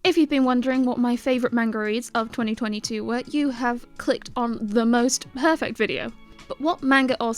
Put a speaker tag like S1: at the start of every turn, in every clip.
S1: If you've been wondering what my favourite manga reads of 2022 were, you have clicked on the most perfect video. But what manga or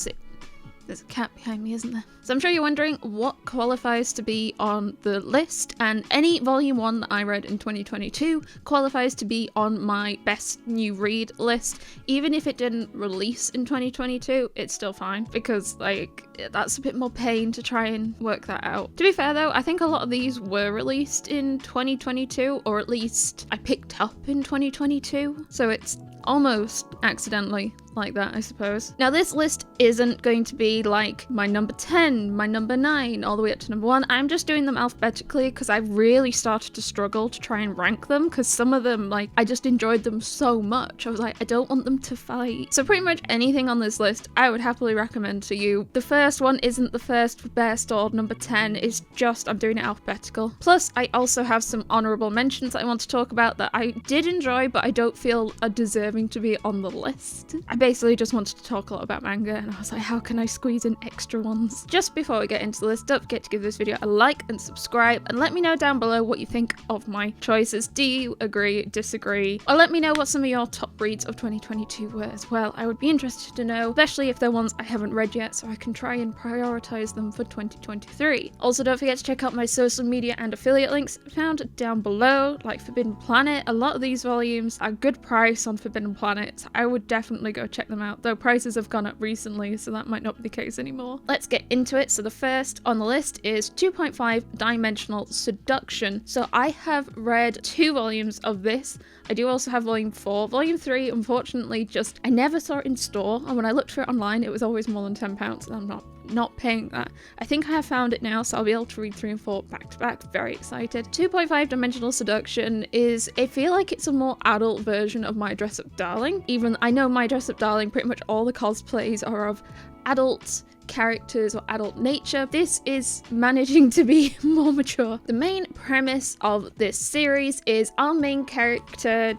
S1: there's a cat behind me, isn't there? So I'm sure you're wondering what qualifies to be on the list, and any volume 1 that I read in 2022 qualifies to be on my best new read list. Even if it didn't release in 2022, it's still fine, because like that's a bit more pain to try and work that out. To be fair though, I think a lot of these were released in 2022, or at least I picked up in 2022, so it's almost accidentally like that, I suppose. Now this list isn't going to be like my number 10, my number 9, all the way up to number 1. I'm just doing them alphabetically because I really started to struggle to try and rank them, because some of them, like, I just enjoyed them so much. I was like, I don't want them to fight. So pretty much anything on this list I would happily recommend to you. The first one isn't the first for best or number 10, it's just I'm doing it alphabetical. Plus I also have some honourable mentions that I want to talk about that I did enjoy but I don't feel are deserving to be on the list. I basically just wanted to talk a lot about manga, and I was like, how can I squeeze in extra ones? Just before we get into the list, don't forget to give this video a like and subscribe, and let me know down below what you think of my choices. Do you agree, disagree, or let me know what some of your top reads of 2022 were as well. I would be interested to know, especially if they're ones I haven't read yet, so I can try and prioritize them for 2023. Also, don't forget to check out my social media and affiliate links found down below, like Forbidden Planet. A lot of these volumes are good price on Forbidden Planet, so I would definitely go check them out, though prices have gone up recently, so that might not be the case anymore. Let's get into it. So the first on the list is 2.5 Dimensional Seduction. So I have read 2 volumes of this. I do also have volume 4. Volume 3, unfortunately, I never saw it in store, and when I looked for it online, it was always more than £10, and I'm not paying that. I think I have found it now, so I'll be able to read 3 and 4 back to back. Very excited. 2.5 Dimensional Seduction is, I feel like it's a more adult version of My Dress Up Darling. Even I know My Dress Up Darling, pretty much all the cosplays are of adult characters or adult nature. This is managing to be more mature. The main premise of this series is our main character,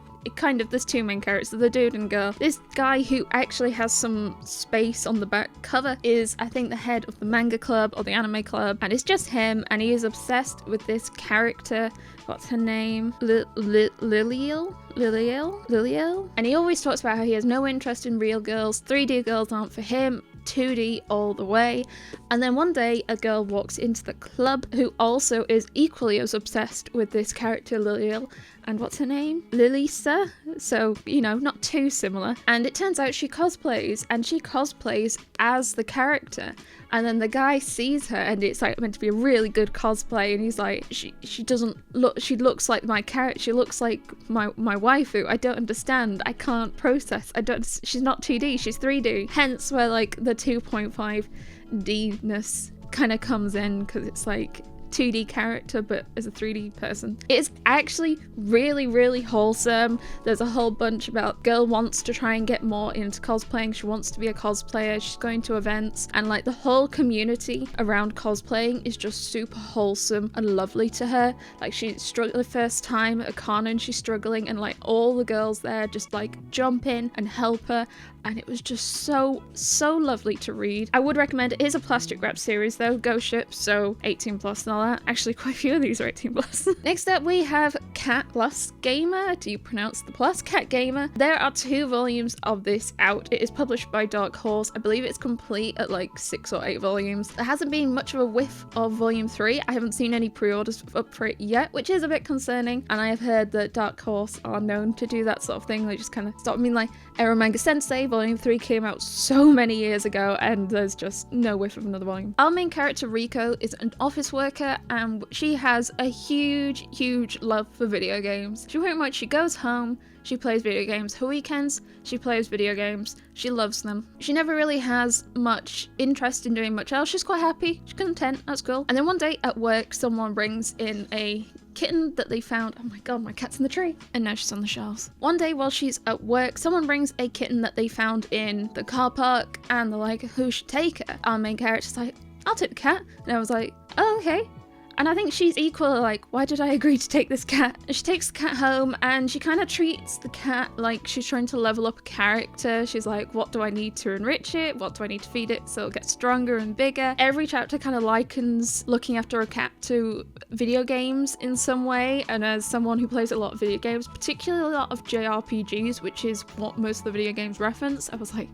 S1: there's 2 main characters, the dude and girl. This guy, who actually has some space on the back cover, is I think the head of the manga club or the anime club, and it's just him, and he is obsessed with this character. What's her name? Liliel? And he always talks about how he has no interest in real girls, 3D girls aren't for him, 2D all the way. And then one day a girl walks into the club who also is equally as obsessed with this character Liliel, and what's her name? Lilisa, so you know, not too similar. And it turns out she cosplays, and she cosplays as the character, and then the guy sees her, and it's like meant to be a really good cosplay, and he's like, she doesn't look, she looks like my character, she looks like my waifu. I don't understand, I can't process, she's not 2D, she's 3D. Hence where like the 2.5D-ness kind of comes in, because it's like 2D character but as a 3D person. It's actually really, really wholesome. There's a whole bunch about girl wants to try and get more into cosplaying. She wants to be a cosplayer. She's going to events, and like the whole community around cosplaying is just super wholesome and lovely to her. Like she's struggling the first time at a con, and she's struggling, and like all the girls there just like jump in and help her, and it was just so lovely to read. I would recommend it. It is a plastic wrap series though, go ship, so 18 plus and all that. Actually, quite a few of these are 18 plus. Next up we have Cat Plus Gamer. Do you pronounce the plus? Cat Gamer. There are 2 volumes of this out. It is published by Dark Horse. I believe it's complete at like 6 or 8 volumes. There hasn't been much of a whiff of volume 3. I haven't seen any pre-orders up for it yet, which is a bit concerning, and I have heard that Dark Horse are known to do that sort of thing. They just kind of stop. I mean, like Ero Manga Sensei volume 3 came out so many years ago, and there's just no whiff of another volume. Our main character Riko is an office worker, and she has a huge love for video games. She goes home, she plays video games. Her weekends, she plays video games. She loves them. She never really has much interest in doing much else. She's quite happy. She's content. That's cool. And then one day at work, someone brings in a kitten that they found. Oh my god, my cat's in the tree. And now she's on the shelves. One day while she's at work, someone brings a kitten that they found in the car park, and they're like, who should take her? Our main character's like, I'll take the cat. And I was like, oh, okay. And I think she's equally like, why did I agree to take this cat? And she takes the cat home and she kind of treats the cat like she's trying to level up a character. She's like, what do I need to enrich it? What do I need to feed it so it'll get stronger and bigger? Every chapter kind of likens looking after a cat to video games in some way. And as someone who plays a lot of video games, particularly a lot of JRPGs, which is what most of the video games reference, I was like,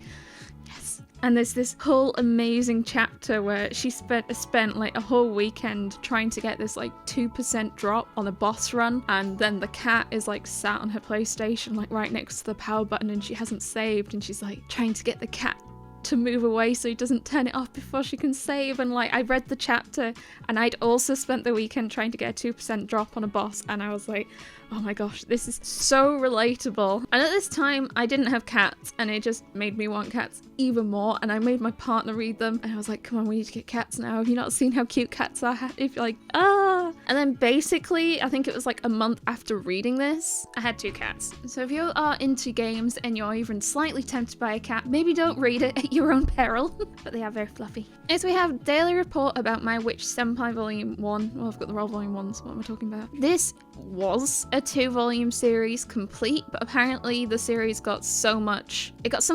S1: yes. And there's this whole amazing chapter where she spent like a whole weekend trying to get this like 2% drop on a boss run, and then the cat is like sat on her PlayStation like right next to the power button and she hasn't saved, and she's like trying to get the cat to move away so he doesn't turn it off before she can save. And like I read the chapter and I'd also spent the weekend trying to get a 2% drop on a boss, and I was like, oh my gosh, this is so relatable. And at this time I didn't have cats and it just made me want cats even more, and I made my partner read them and I was like, come on, we need to get cats now. Have you not seen how cute cats are? If you're like, ah. And then basically I think it was like a month after reading this, I had 2 cats. So if you are into games and you're even slightly tempted by a cat, maybe don't read it at your own peril. But they are very fluffy. Next we have daily report about my Witch Senpai volume 1. Well, I've got the roll volume 1, so what am I talking about? This was a 2-volume series complete, but apparently the series got so much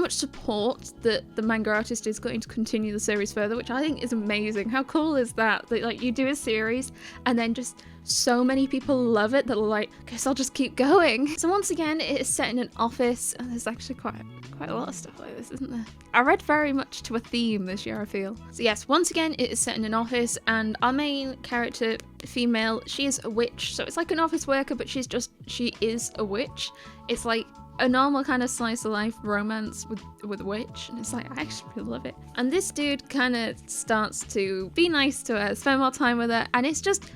S1: support that the manga artist is going to continue the series further, which I think is amazing. How cool is that? That like you do a series and then just so many people love it that are like, guess I'll just keep going. So once again, it is set in an office, and there's actually quite a lot of stuff like this, isn't there? I read very much to a theme this year, I feel. So yes, once again, it is set in an office, and our main character, female, she is a witch. So it's like an office worker, but she is a witch. It's like a normal kind of slice of life romance with a witch, and it's like, I actually really love it. And this dude kind of starts to be nice to her, spend more time with her, and it's just,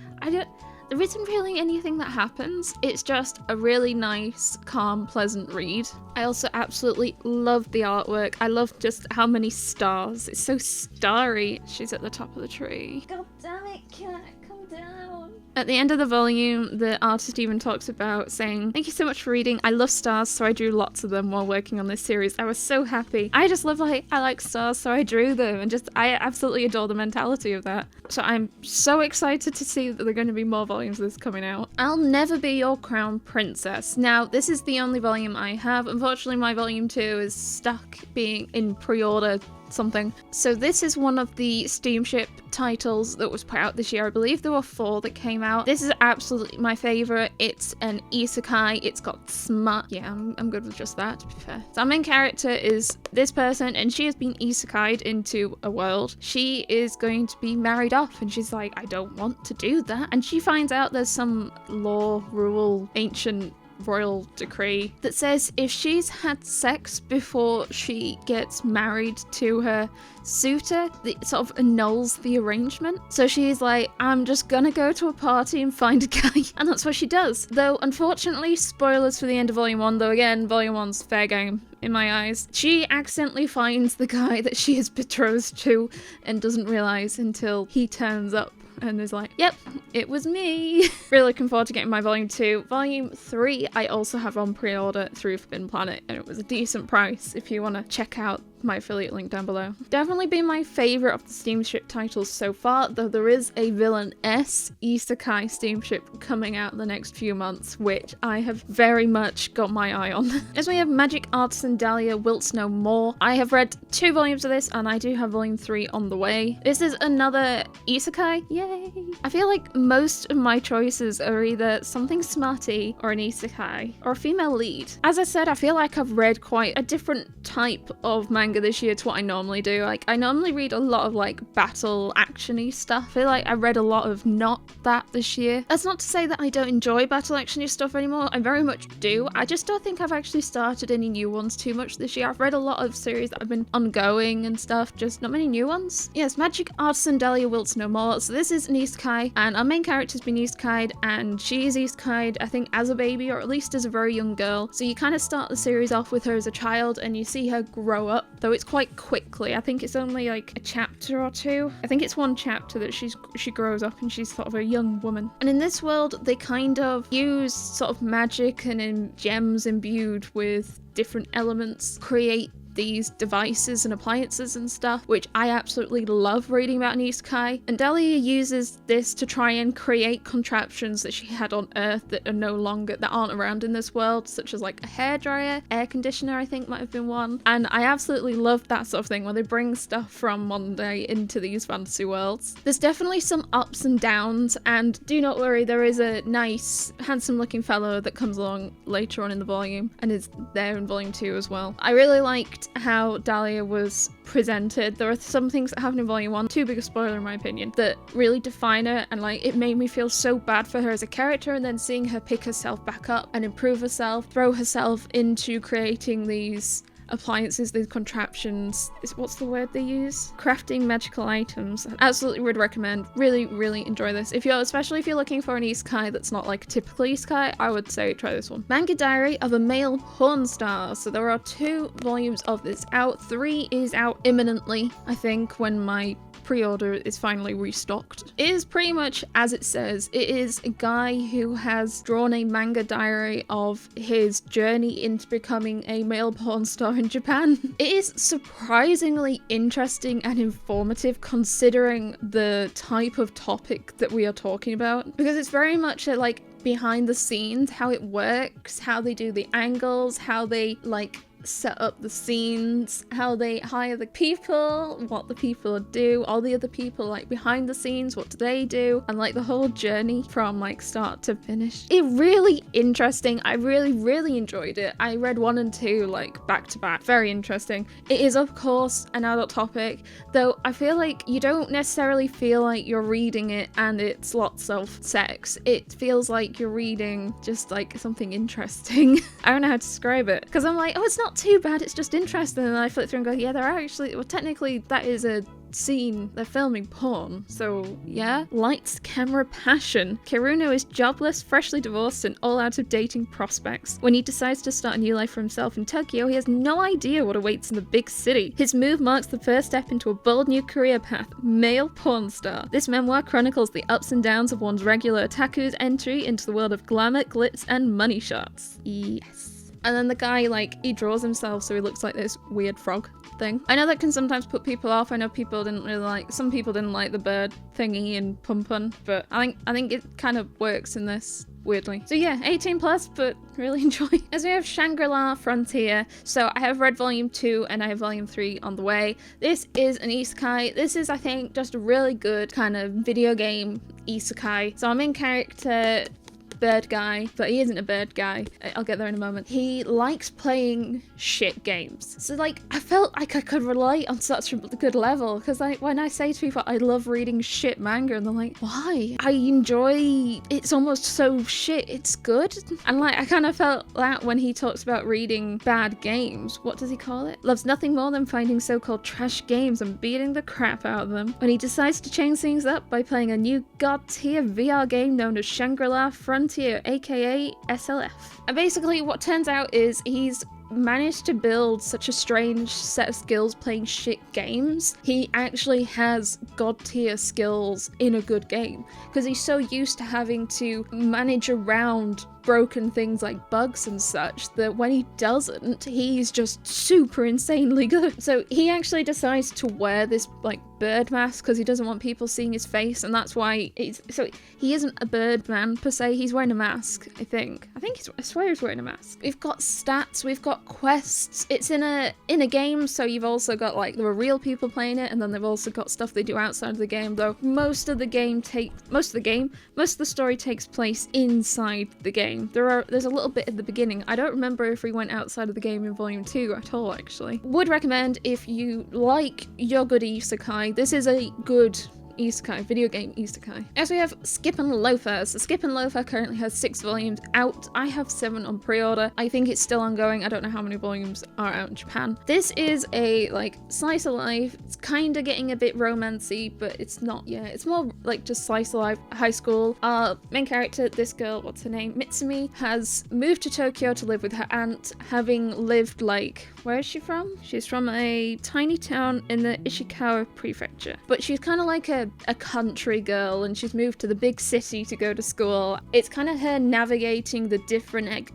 S1: there isn't really anything that happens. It's just a really nice, calm, pleasant read. I also absolutely love the artwork. I love just how many stars. It's so starry. She's at the top of the tree. God damn it, cat, come down. At the end of the volume, the artist even talks about saying, thank you so much for reading. I love stars, so I drew lots of them while working on this series. I was so happy. I just love, like, I like stars, so I drew them. And just, I absolutely adore the mentality of that. So I'm so excited to see that there are going to be more volumes of this coming out. I'll Never Be Your Crown Princess. Now, this is the only volume I have. Unfortunately, my volume 2 is stuck being in pre-order something. So this is one of the steamship titles that was put out this year. I believe there were 4 that came out. This is absolutely my favorite. It's an isekai. It's got smut. Yeah, I'm good with just that, to be fair. So our main character is this person, and she has been isekai'd into a world. She is going to be married off, and she's like, I don't want to do that. And she finds out there's some law, rule, ancient royal decree that says if she's had sex before she gets married to her suitor, it sort of annuls the arrangement. So she's like, I'm just gonna go to a party and find a guy. And that's what she does. Though, unfortunately, spoilers for the end of Volume 1, though again, Volume 1's fair game in my eyes. She accidentally finds the guy that she is betrothed to and doesn't realise until he turns up and is like, yep, it was me. Really looking forward to getting my Volume 2. Volume 3 I also have on pre-order through Forbidden Planet, and it was a decent price if you want to check out my affiliate link down below. Definitely been my favourite of the steamship titles so far, though there is a villain-esque isekai steamship coming out in the next few months, which I have very much got my eye on. As we have Magic Artisan Dalia Wilts No More. I have read 2 volumes of this, and I do have Volume 3 on the way. This is another isekai. Yay! I feel like most of my choices are either something smutty or an isekai or a female lead. As I said, I feel like I've read quite a different type of manga this year to what I normally do. Like, I normally read a lot of like battle action-y stuff. I feel like I read a lot of not that this year. That's not to say that I don't enjoy battle action-y stuff anymore. I very much do. I just don't think I've actually started any new ones too much this year. I've read a lot of series that have been ongoing and stuff, just not many new ones. Yes, Magic Artisan Dalia Wilts No More. So this is an isekai, and our main character's been isekai'd, and she is isekai'd, I think, as a baby, or at least as a very young girl. So you kind of start the series off with her as a child, and you see her grow up, though it's quite quickly. I think it's only like a chapter or 2. I think it's 1 chapter that she grows up and she's sort of a young woman. And in this world, they kind of use sort of magic and gems imbued with different elements, create these devices and appliances and stuff, which I absolutely love reading about in isekai. And Dalia uses this to try and create contraptions that she had on Earth that are no longer, that aren't around in this world, such as like a hairdryer, air conditioner I think might have been one. And I absolutely love that sort of thing where they bring stuff from modern day into these fantasy worlds. There's definitely some ups and downs, and do not worry, there is a nice, handsome looking fellow that comes along later on in the volume and is there in volume 2 as well. I really liked how Dalia was presented. There are some things that happen in volume 1, too big a spoiler in my opinion, that really define her, and like it made me feel so bad for her as a character, and then seeing her pick herself back up and improve herself, throw herself into creating these appliances, these contraptions, what's the word they use? Crafting magical items. Absolutely would recommend. Really, really enjoy this. Especially if you're looking for an isekai that's not like a typical isekai, I would say try this one. Manga Diary of a Male Porn Star. So there are 2 volumes of this out. 3 is out imminently, I think, when my pre-order is finally restocked. It is pretty much as it says. It is a guy who has drawn a manga diary of his journey into becoming a male porn star in Japan. It is surprisingly interesting and informative considering the type of topic that we are talking about, because it's very much like behind the scenes, how it works, how they do the angles, how they like set up the scenes, how they hire the people, what the people do, all the other people like behind the scenes, what do they do, and like the whole journey from like start to finish. It really interesting. I really enjoyed it. I read 1 and 2 like back to back. Very interesting. It is of course an adult topic, though I feel like you don't necessarily feel like you're reading it and it's lots of sex. It feels like you're reading just like something interesting. I don't know how to describe it, because I'm like, oh, it's not too bad, it's just interesting, and then I flip through and go, yeah, there are actually, well, technically that is a scene, they're filming porn, so yeah. Lights, camera, passion. Kiruno is jobless, freshly divorced, and all out of dating prospects. When he decides to start a new life for himself in Tokyo, he has no idea what awaits in the big city. His move marks the first step into a bold new career path, male porn star. This memoir chronicles the ups and downs of one's regular otaku's entry into the world of glamour, glitz, and money shots. Yes. And then the guy, like, he draws himself so he looks like this weird frog thing. I know that can sometimes put people off. I know people didn't really like, some people didn't like the bird thingy in Pum Pum, but I think it kind of works in this weirdly. So yeah, 18 plus, but really enjoy. As we have Shangri-La Frontier. So I have read volume 2 and I have volume 3 on the way. This is an isekai. This is, I think, just a really good kind of video game isekai. So our main character, bird guy, but he isn't a bird guy. I'll get there in a moment. He likes playing shit games. So like, I felt like I could relate on such a good level, because like when I say to people I love reading shit manga, and they're like, why? I enjoy, it's almost so shit, it's good. And like, I kind of felt that when he talks about reading bad games. What does he call it? Loves nothing more than finding so-called trash games and beating the crap out of them. When he decides to change things up by playing a new god-tier VR game known as Shangri-La Frontier, aka SLF. And basically what turns out is he's managed to build such a strange set of skills playing shit games. He actually has god tier skills in a good game, because he's so used to having to manage around broken things like bugs and such, that when he doesn't, he's just super insanely good. So he actually decides to wear this like bird mask because he doesn't want people seeing his face, and that's why so he isn't a bird man per se, he's wearing a mask. I swear he's wearing a mask. We've got stats, we've got quests. It's in a game, so you've also got like, there are real people playing it, and then they've also got stuff they do outside of the game, though most of the story takes place inside the game. There's a little bit at the beginning. I don't remember if we went outside of the game in volume 2 at all, actually. Would recommend if you like your good isekai. This is a good isekai, video game isekai. As we have Skip and Loafer. So Skip and Loafer currently has 6 volumes out. I have 7 on pre-order. I think it's still ongoing. I don't know how many volumes are out in Japan. This is a like slice of life. It's kind of getting a bit romancy, but it's not yet. It's more like just slice of life, high school. Our main character, this girl, what's her name? Mitsumi, has moved to Tokyo to live with her aunt, having lived like, where is she from? She's from a tiny town in the Ishikawa prefecture. But she's kind of like a a country girl and she's moved to the big city to go to school. It's kind of her navigating the different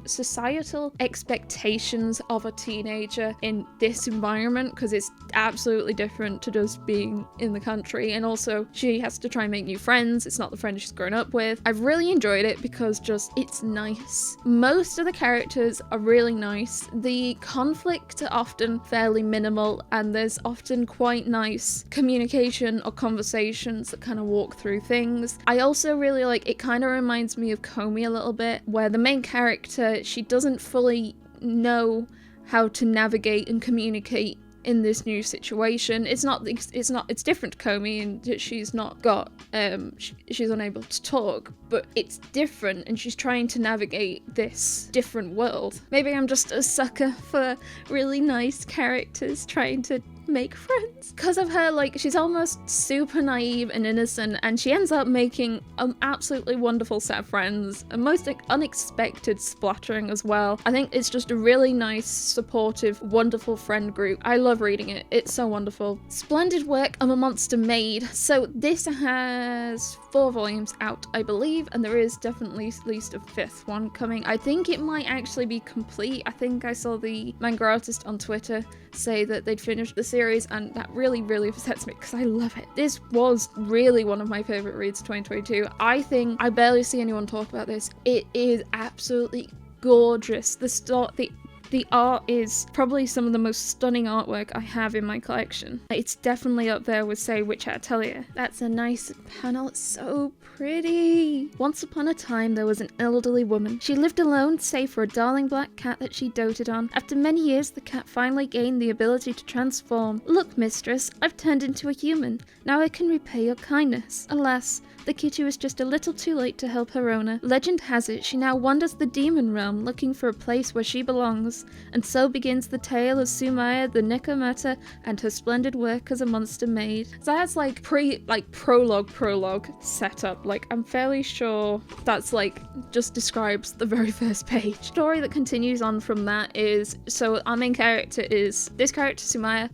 S1: societal expectations of a teenager in this environment, because it's absolutely different to just being in the country. And also she has to try and make new friends. It's not the friends she's grown up with. I've really enjoyed it because just it's nice. Most of the characters are really nice. The conflict are often fairly minimal, and there's often quite nice communication or conversations that kind of walk through things. I also really like, it kind of reminds me of Komi a little bit, where the main character, she doesn't fully know how to navigate and communicate in this new situation. It's different to Komi, and she's not got she's unable to talk, but it's different, and she's trying to navigate this different world. Maybe I'm just a sucker for really nice characters trying to make friends. Because of her, like, she's almost super naive and innocent, and she ends up making an absolutely wonderful set of friends, and most unexpected splattering as well. I think it's just a really nice, supportive, wonderful friend group. I love reading it. It's so wonderful. Splendid work of a monster Maid. So this has 4 volumes out, I believe, and there is definitely at least a 5th one coming. I think it might actually be complete. I think I saw the manga artist on Twitter say that they'd finished the series, and that really, really upsets me because I love it. This was really one of my favorite reads of 2022. I think I barely see anyone talk about this. It is absolutely gorgeous. The art is probably some of the most stunning artwork I have in my collection. It's definitely up there with, say, Witch Atelier. That's a nice panel. It's so pretty. Once upon a time, there was an elderly woman. She lived alone, save for a darling black cat that she doted on. After many years, the cat finally gained the ability to transform. Look, mistress, I've turned into a human. Now I can repay your kindness. Alas, the kitty was just a little too late to help her owner. Legend has it she now wanders the demon realm looking for a place where she belongs. And so begins the tale of Sumaya the Nekomata and her splendid work as a monster maid. So that's like prologue setup. Like, I'm fairly sure that's like just describes the very first page. Story that continues on from that is, so our main character is this character Sumaya,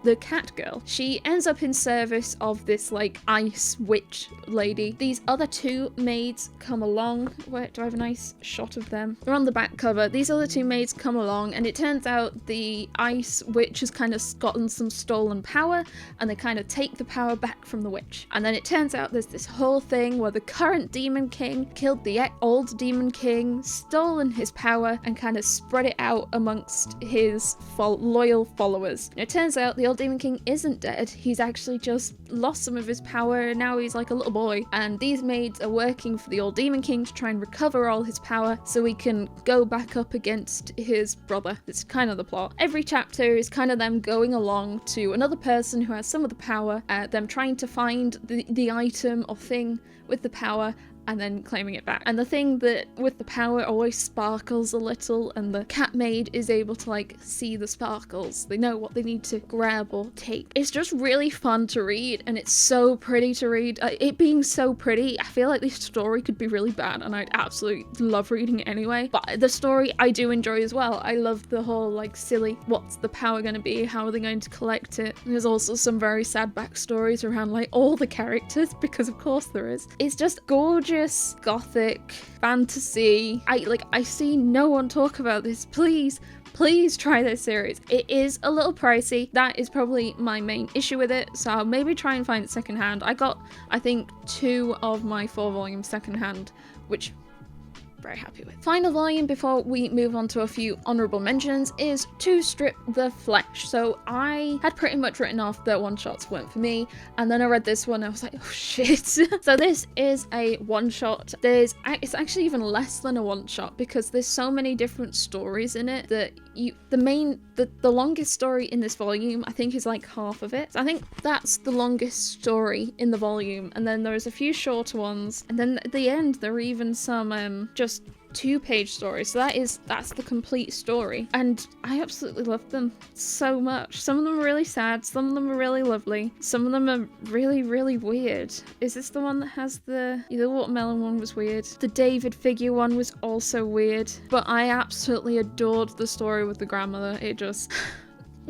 S1: the cat girl. She ends up in service of this like ice witch lady. These other 2 maids come along. Where do I have a nice shot of them? They're on the back cover. These other 2 maids come along, and it turns out the ice witch has kind of gotten some stolen power, and they kind of take the power back from the witch. And then it turns out there's this whole thing where the current demon king killed the old demon king, stolen his power, and kind of spread it out amongst his loyal followers. And it turns out the old demon king isn't dead. He's actually just lost some of his power, and now he's like a little boy. And these maids are working for the old demon king to try and recover all his power so he can go back up against his brother. It's kind of the plot. Every chapter is kind of them going along to another person who has some of the power, them trying to find the item or thing with the power, and then claiming it back. And the thing that with the power always sparkles a little, and the cat maid is able to like see the sparkles. They know what they need to grab or take. It's just really fun to read, and it's so pretty to read. It being so pretty, I feel like this story could be really bad, and I'd absolutely love reading it anyway. But the story I do enjoy as well. I love the whole like silly, what's the power going to be? How are they going to collect it? And there's also some very sad backstories around like all the characters, because of course there is. It's just gorgeous. Gothic fantasy. I see no one talk about this. Please try this series. It is a little pricey. That is probably my main issue with it, so I'll maybe try and find it secondhand. I got, I think, 2 of my 4 volumes secondhand, which very happy with. Final volume before we move on to a few honourable mentions is To Strip the Flesh. So I had pretty much written off that one-shots weren't for me, and then I read this one and I was like, oh shit. So this is a one-shot. It's actually even less than a one-shot because there's so many different stories in it that the longest story in this volume I think is like half of it. So I think that's the longest story in the volume, and then there's a few shorter ones, and then at the end there are even some just 2-page stories. So that's the complete story, and I absolutely love them so much. Some of them are really sad, some of them are really lovely, some of them are really, really weird. Is this the one that has the watermelon one was weird? The David figure one was also weird, but I absolutely adored the story with the grandmother. It just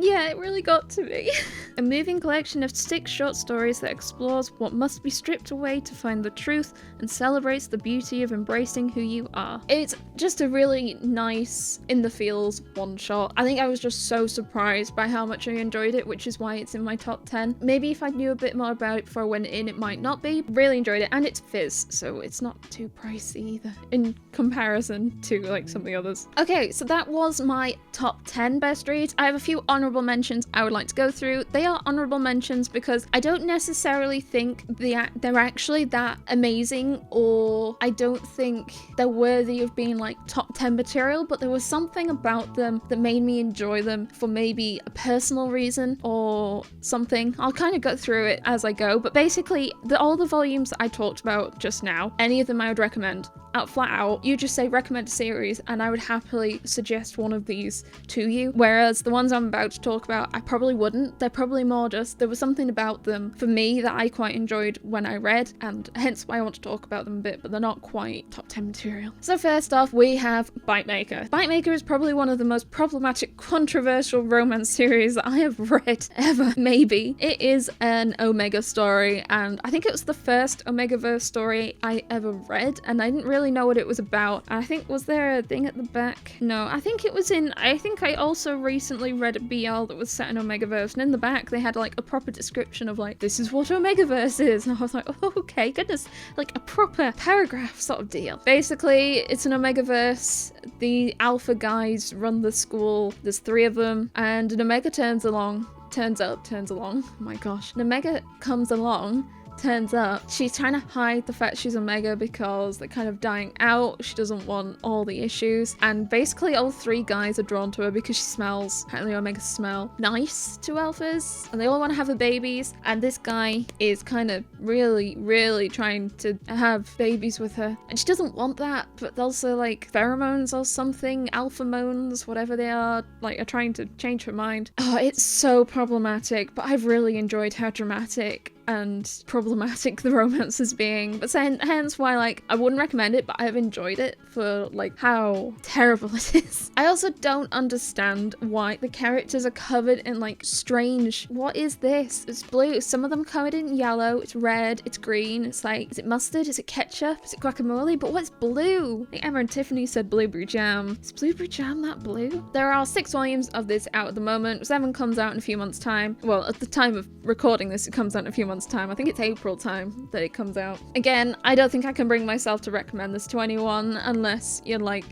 S1: Yeah, it really got to me. A moving collection of 6 short stories that explores what must be stripped away to find the truth and celebrates the beauty of embracing who you are. It's just a really nice, in the feels one-shot. I think I was just so surprised by how much I enjoyed it, which is why it's in my top 10. Maybe if I knew a bit more about it before I went in, it might not be. Really enjoyed it, and it's fizz, so it's not too pricey either in comparison to like some of the others. Okay, so that was my top 10 best reads. I have a few honourable mentions I would like to go through. They are honourable mentions because I don't necessarily think they're actually that amazing, or I don't think they're worthy of being like top 10 material, but there was something about them that made me enjoy them for maybe a personal reason or something. I'll kind of go through it as I go, but basically all the volumes that I talked about just now, any of them I would recommend. Out flat out, you just say recommend a series and I would happily suggest one of these to you, whereas the ones I'm about to talk about I probably wouldn't. They're probably more just there was something about them for me that I quite enjoyed when I read, and hence why I want to talk about them a bit, but they're not quite top 10 material. So first off, we have Bite Maker. Bite Maker is probably one of the most problematic, controversial romance series that I have read ever, maybe. It is an Omega story, and I think it was the first Omegaverse story I ever read, and I didn't really know what it was about. I think, was there a thing at the back? No, I think it was in, I think I also recently read a BL that was set in Omegaverse, and in the back they had like a proper description of like, this is what Omegaverse is, and I was like, oh, okay, goodness, like a proper paragraph sort of deal. Basically, it's an Omegaverse. The alpha guys run the school. There's 3 of them, and an Omega turns along, oh my gosh, an Omega comes along, turns up. She's trying to hide the fact she's Omega because they're kind of dying out. She doesn't want all the issues, and basically all 3 guys are drawn to her because she smells, apparently Omegas smell nice to alphas, and they all want to have her babies, and this guy is kind of really trying to have babies with her, and she doesn't want that, but also like pheromones or something, alpha moans, whatever they are, like are trying to change her mind. Oh, it's so problematic, but I've really enjoyed how dramatic and problematic the romance is being, but hence why like I wouldn't recommend it, but I've enjoyed it for like how terrible it is. I also don't understand why the characters are covered in like strange, what is this? It's blue, some of them covered in yellow, it's red, it's green, it's like, is it mustard, is it ketchup, is it guacamole, but what's blue? I think Emma and Tiffany said blueberry jam. Is blueberry jam that blue? There are 6 volumes of this out at the moment. 7 comes out in a few months time. Well, at the time of recording this, it comes out in a few months time. I think it's April time that it comes out. Again, I don't think I can bring myself to recommend this to anyone unless you're like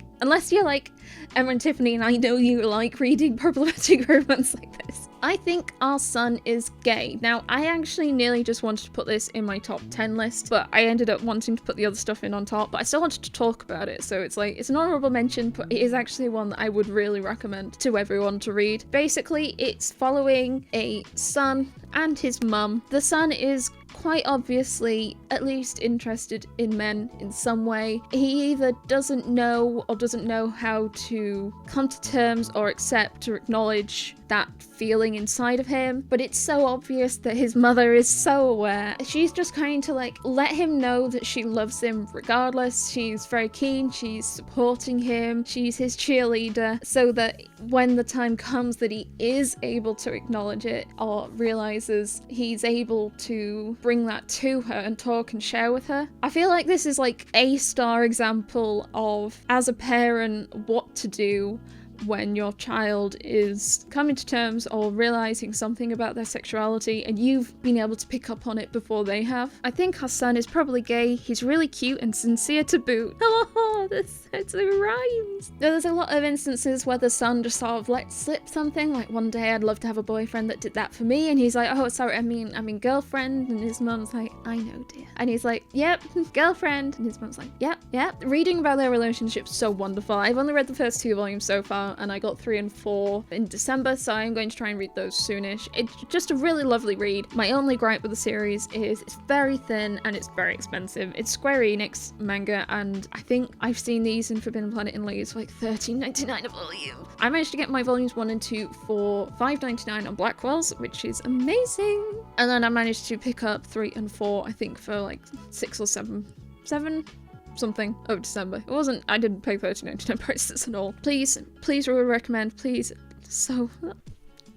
S1: Emma and Tiffany, and I know you like reading problematic romance like this. I think Our Son is Gay. Now, I actually nearly just wanted to put this in my top 10 list, but I ended up wanting to put the other stuff in on top, but I still wanted to talk about it, so it's like, it's an honourable mention, but it is actually one that I would really recommend to everyone to read. Basically, it's following a son and his mum. The son is quite obviously at least interested in men in some way. He either doesn't know or doesn't know how to come to terms or accept or acknowledge that feeling inside of him, but it's so obvious that his mother is so aware. She's just trying to like let him know that she loves him regardless. She's very keen, she's supporting him, she's his cheerleader, so that when the time comes that he is able to acknowledge it or realizes, he's able to bring that to her and talk and share with her. I feel like this is like a star example of, as a parent, what to do when your child is coming to terms or realizing something about their sexuality and you've been able to pick up on it before they have. I think our son is probably gay. He's really cute and sincere to boot. Oh, it rhymes. There's a lot of instances where the son just sort of lets slip something, like one day I'd love to have a boyfriend that did that for me, and he's like, oh sorry, I mean girlfriend, and his mum's like, I know dear, and he's like, yep, girlfriend, and his mum's like, yep. Reading about their relationship's so wonderful. I've only read the first 2 volumes so far, and I got 3 and 4 in December, so I'm going to try and read those soonish. It's just a really lovely read. My only gripe with the series is it's very thin and it's very expensive. It's Square Enix manga, and I think I've seen these in Forbidden Planet in Leeds for like $13.99 a volume. I managed to get my volumes 1 and 2 for $5.99 on Blackwell's, which is amazing. And then I managed to pick up 3 and 4, I think, for like 6 or 7 something of December. It wasn't, I didn't pay $13.99 prices at all. Please recommend, please. So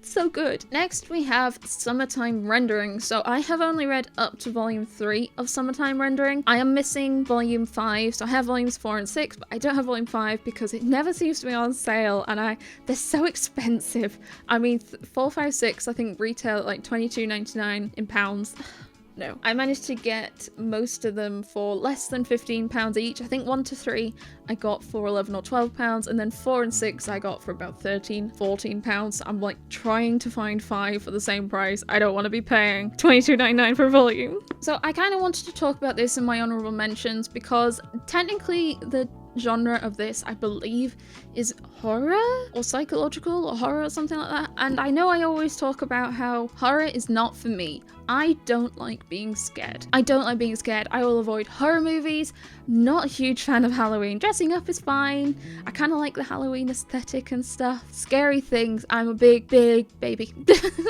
S1: So good. Next we have Summertime Rendering. So I have only read up to volume 3 of Summertime Rendering. I am missing volume 5, so I have volumes 4 and 6, but I don't have volume 5 because it never seems to be on sale, and they're so expensive. I mean, 4, 5, 6 I think retail at like £22.99 in pounds. No. I managed to get most of them for less than £15 each. I think 1 to 3 I got for £11 or £12, and then 4 and 6 I got for about £13, £14. I'm like trying to find 5 for the same price. I don't want to be paying £22.99 per volume. So I kind of wanted to talk about this in my honourable mentions because technically the genre of this, I believe, is horror or psychological or horror or something like that. And I know I always talk about how horror is not for me. I don't like being scared. I don't like being scared. I will avoid horror movies. Not a huge fan of Halloween. Dressing up is fine. I kind of like the Halloween aesthetic and stuff. Scary things. I'm a big baby.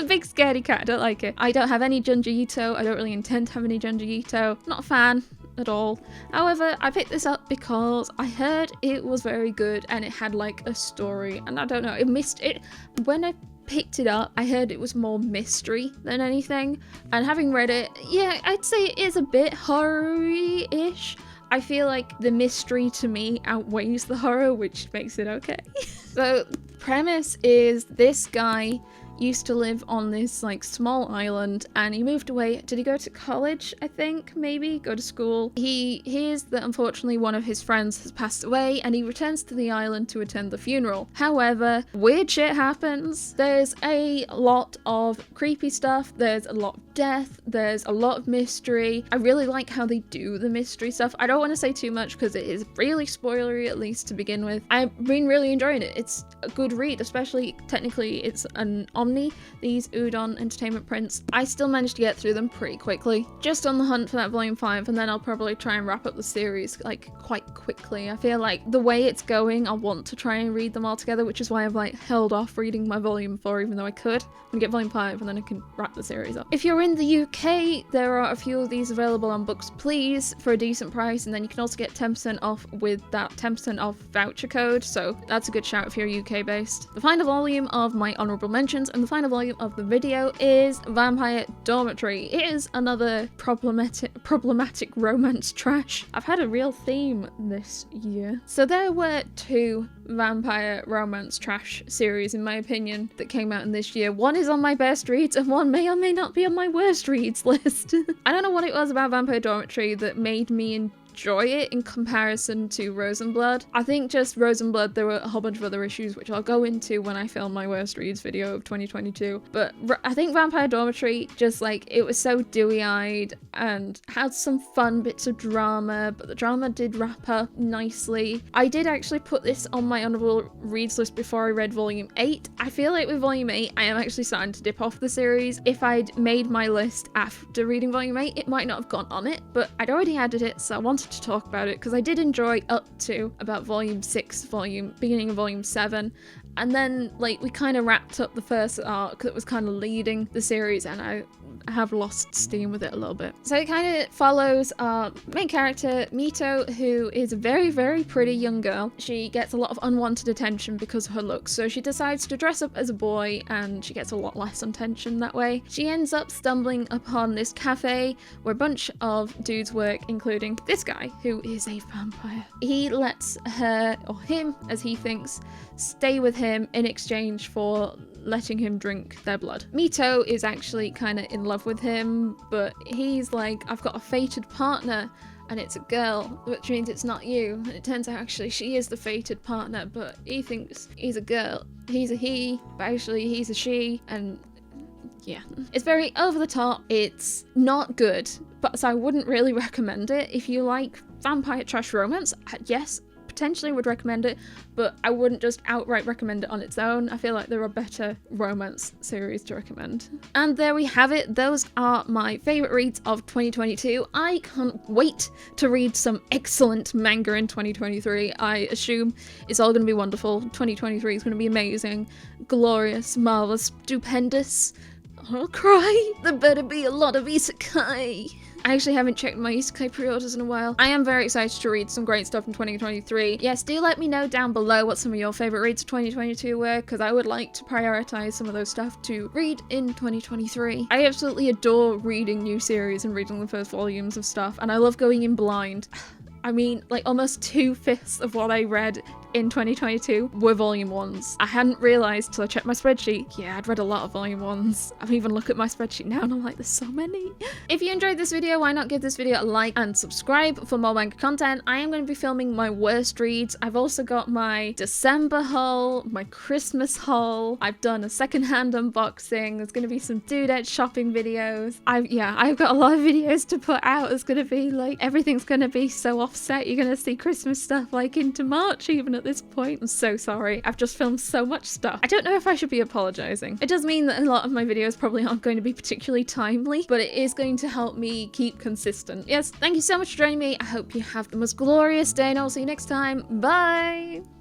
S1: A big scaredy cat. I don't like it. I don't have any Junji Ito. I don't really intend to have any Junji Ito. Not a fan at all. However, I picked this up because I heard it was very good and it had like a story, and I don't know, it missed it. When I picked it up, I heard it was more mystery than anything, and having read it, yeah, I'd say it is a bit horror-ish. I feel like the mystery to me outweighs the horror, which makes it okay. So, premise is this guy used to live on this like small island, and he moved away. Did he go to college? I think maybe go to school. He hears that unfortunately one of his friends has passed away, and he returns to the island to attend the funeral. However, weird shit happens. There's a lot of creepy stuff, there's a lot of death, there's a lot of mystery. I really like how they do the mystery stuff. I don't want to say too much because it is really spoilery, at least to begin with. I've been really enjoying it. It's a good read, especially technically it's an these Udon Entertainment prints. I still managed to get through them pretty quickly. Just on the hunt for that volume 5, and then I'll probably try and wrap up the series like quite quickly. I feel like the way it's going, I want to try and read them all together, which is why I've like held off reading my volume 4, even though I could, and get volume 5 and then I can wrap the series up. If you're in the UK, there are a few of these available on Books Please for a decent price, and then you can also get 10% off with that 10% off voucher code, so that's a good shout if you're UK based. The final volume of my honourable mentions and the final volume of the video is Vampire Dormitory. It is another problematic romance trash. I've had a real theme this year. So there were 2 vampire romance trash series, in my opinion, that came out in this year. One is on my best reads and one may or may not be on my worst reads list. I don't know what it was about Vampire Dormitory that made me enjoy it in comparison to Rose and Blood. I think just Rose and Blood, there were a whole bunch of other issues which I'll go into when I film my worst reads video of 2022, but I think Vampire Dormitory, just like, it was so dewy-eyed and had some fun bits of drama, but the drama did wrap up nicely. I did actually put this on my honourable reads list before I read volume 8. I feel like with volume 8 I am actually starting to dip off the series. If I'd made my list after reading volume 8, it might not have gone on it, but I'd already added it, so I wanted to talk about it because I did enjoy up to about volume 6, beginning of volume 7, and then like we kind of wrapped up the first arc that was kind of leading the series, and I have lost steam with it a little bit. So it kind of follows our main character, Mito, who is a very, very pretty young girl. She gets a lot of unwanted attention because of her looks, so she decides to dress up as a boy, and she gets a lot less attention that way. She ends up stumbling upon this cafe where a bunch of dudes work, including this guy, who is a vampire. He lets her, or him, as he thinks, stay with him in exchange for letting him drink their blood. Mito is actually kind of in love with him, but he's like, I've got a fated partner and it's a girl, which means it's not you. And it turns out actually she is the fated partner, but he thinks he's a girl. He's a he, but actually he's a she, and yeah. It's very over the top. It's not good, but so I wouldn't really recommend it. If you like vampire trash romance, yes, potentially would recommend it, but I wouldn't just outright recommend it on its own. I feel like there are better romance series to recommend. And there we have it. Those are my favourite reads of 2022. I can't wait to read some excellent manga in 2023. I assume it's all going to be wonderful. 2023 is going to be amazing, glorious, marvellous, stupendous. I'll cry. There better be a lot of isekai. I actually haven't checked my Isekai pre-orders in a while. I am very excited to read some great stuff in 2023. Yes, do let me know down below what some of your favorite reads of 2022 were, because I would like to prioritize some of those stuff to read in 2023. I absolutely adore reading new series and reading the first volumes of stuff, and I love going in blind. I mean, like almost 2/5 of what I read in 2022 were volume 1s. I hadn't realised till I checked my spreadsheet. Yeah, I'd read a lot of volume 1s. I've even looked at my spreadsheet now and I'm like, there's so many. If you enjoyed this video, why not give this video a like and subscribe for more manga content. I am going to be filming my worst reads. I've also got my December haul, my Christmas haul. I've done a secondhand unboxing. There's going to be some dudette shopping videos. I've got a lot of videos to put out. It's going to be like, everything's going to be so offset. You're going to see Christmas stuff like into March even at this point. I'm so sorry. I've just filmed so much stuff. I don't know if I should be apologizing. It does mean that a lot of my videos probably aren't going to be particularly timely, but it is going to help me keep consistent. Yes, thank you so much for joining me. I hope you have the most glorious day and I'll see you next time. Bye!